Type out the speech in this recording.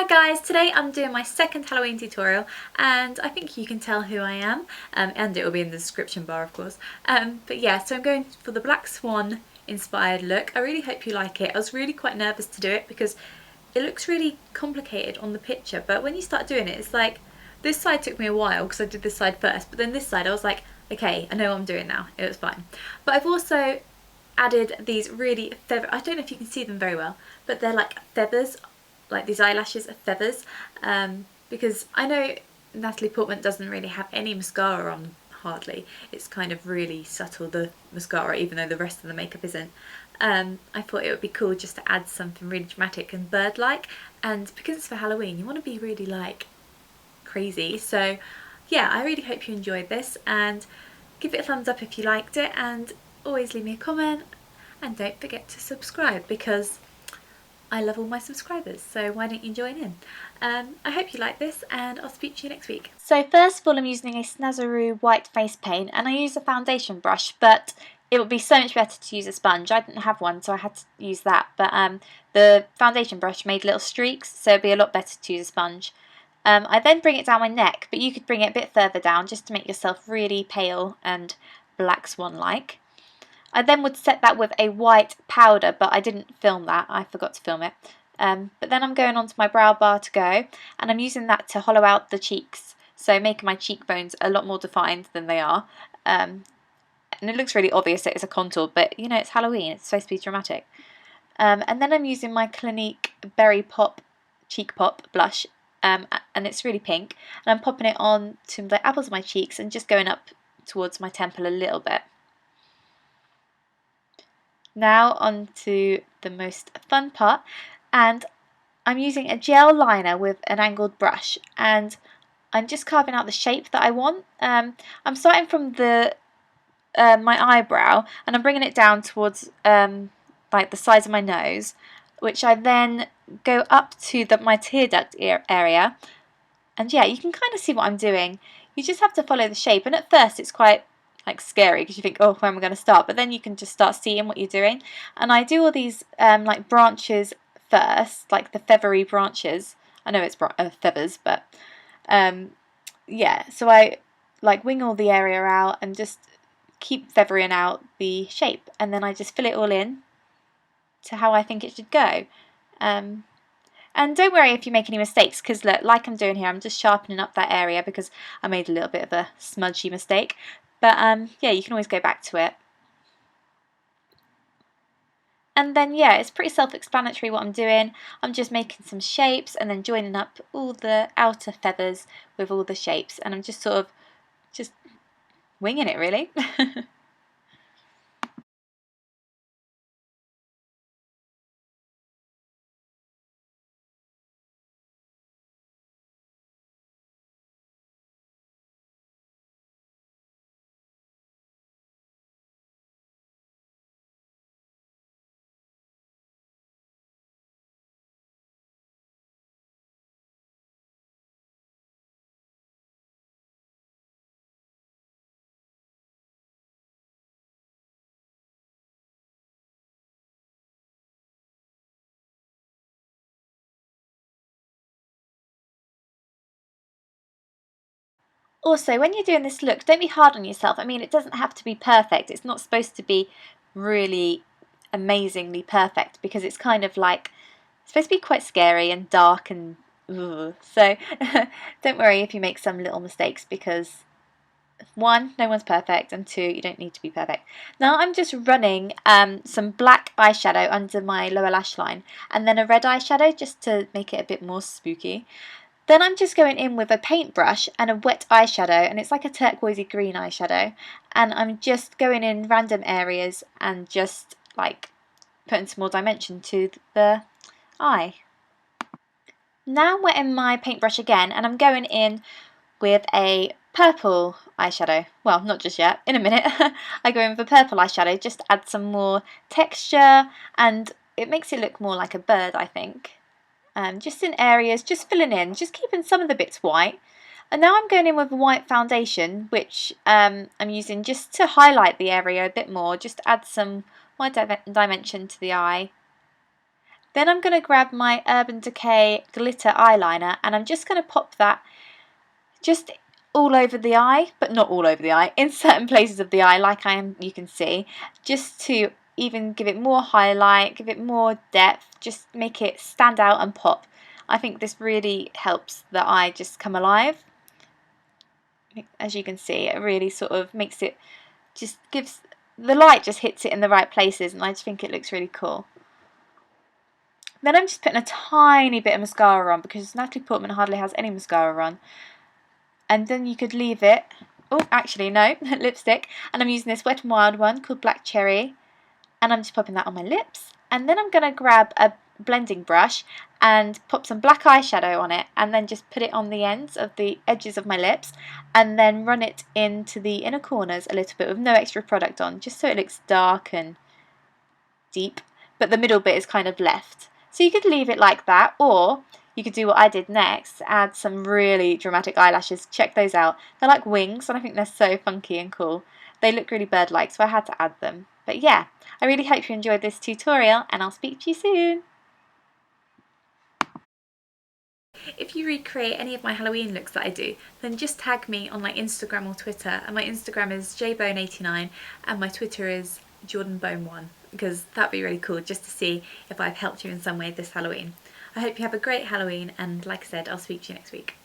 guys, today I'm doing my second Halloween tutorial and I think you can tell who I am, and it will be in the description bar of course. But yeah, so I'm going for the Black Swan inspired look. I really hope you like it. I was really quite nervous to do it because it looks really complicated on the picture, but when you start doing it, it's like, this side took me a while because I did this side first, but then this side I was like, okay, I know what I'm doing now. It was fine. But I've also added these really I don't know if you can see them very well, but they're like feathers, like these eyelashes are feathers, because I know Natalie Portman doesn't really have any mascara on, hardly. It's kind of really subtle, the mascara, even though the rest of the makeup isn't. I thought it would be cool just to add something really dramatic and bird-like, and because it's for Halloween you want to be really like crazy. So yeah, I really hope you enjoyed this, and give it a thumbs up if you liked it, and always leave me a comment, and don't forget to subscribe because I love all my subscribers, so why don't you join in? I hope you like this, and I'll speak to you next week. So first of all, I'm using a Snazaroo white face paint, and I use a foundation brush, but it would be so much better to use a sponge. I didn't have one, so I had to use that, but the foundation brush made little streaks, so it'd be a lot better to use a sponge. I then bring it down my neck, but you could bring it a bit further down just to make yourself really pale and Black Swan-like. I then would set that with a white powder, but I didn't film that, I forgot to film it. But then I'm going onto my brow bar to go, and I'm using that to hollow out the cheeks, so making my cheekbones a lot more defined than they are. And it looks really obvious that it's a contour, but you know, it's Halloween, it's supposed to be dramatic. And then I'm using my Clinique Berry Pop Cheek Pop blush, and it's really pink, and I'm popping it on to the apples of my cheeks and just going up towards my temple a little bit. Now on to the most fun part, and I'm using a gel liner with an angled brush, and I'm just carving out the shape that I want. I'm starting from the my eyebrow, and I'm bringing it down towards like the sides of my nose, which I then go up to my tear duct area, and yeah, you can kind of see what I'm doing. You just have to follow the shape, and at first it's quite like scary because you think, oh, where am I going to start? But then you can just start seeing what you're doing. And I do all these like branches first, like the feathery branches. I know it's feathers, but yeah. So I like wing all the area out and just keep feathering out the shape, and then I just fill it all in to how I think it should go. And don't worry if you make any mistakes, because look, like I'm doing here, I'm just sharpening up that area because I made a little bit of a smudgy mistake. But yeah, you can always go back to it. And then yeah, it's pretty self-explanatory what I'm doing. I'm just making some shapes and then joining up all the outer feathers with all the shapes, and I'm just sort of just winging it really. Also, when you're doing this look, don't be hard on yourself. I mean, it doesn't have to be perfect. It's not supposed to be really amazingly perfect, because it's kind of like, it's supposed to be quite scary and dark and ugh. So don't worry if you make some little mistakes, because one, no one's perfect, and two, you don't need to be perfect. Now I'm just running some black eyeshadow under my lower lash line, and then a red eyeshadow just to make it a bit more spooky. Then I'm just going in with a paintbrush and a wet eyeshadow, and it's like a turquoisey green eyeshadow, and I'm just going in random areas and just like putting some more dimension to the eye. Now I'm wetting my paintbrush again, and I'm going in with a purple eyeshadow. Well, not just yet, in a minute. I go in with a purple eyeshadow just to add some more texture, and it makes it look more like a bird, I think. Just in areas, just filling in, just keeping some of the bits white. And now I'm going in with a white foundation, which I'm using just to highlight the area a bit more, just to add some white dimension to the eye. Then I'm going to grab my Urban Decay glitter eyeliner and I'm just going to pop that just all over the eye, but not all over the eye, in certain places of the eye like you can see, just to even give it more highlight, give it more depth, just make it stand out and pop. I think this really helps the eye just come alive. As you can see, it really sort of makes it, just gives, the light just hits it in the right places, and I just think it looks really cool. Then I'm just putting a tiny bit of mascara on because Natalie Portman hardly has any mascara on. And then you could leave it, oh actually no, lipstick, and I'm using this Wet n Wild one called Black Cherry, and I'm just popping that on my lips. And then I'm going to grab a blending brush and pop some black eyeshadow on it, and then just put it on the ends of the edges of my lips, and then run it into the inner corners a little bit with no extra product on, just so it looks dark and deep, but the middle bit is kind of left. So you could leave it like that, or you could do what I did next, add some really dramatic eyelashes. Check those out. They're like wings, and I think they're so funky and cool. They look really bird-like, so I had to add them. But yeah, I really hope you enjoyed this tutorial, and I'll speak to you soon. If you recreate any of my Halloween looks that I do, then just tag me on my Instagram or Twitter, and my Instagram is jbone89 and my Twitter is jordanbone1, because that'd be really cool just to see if I've helped you in some way this Halloween. I hope you have a great Halloween, and like I said, I'll speak to you next week.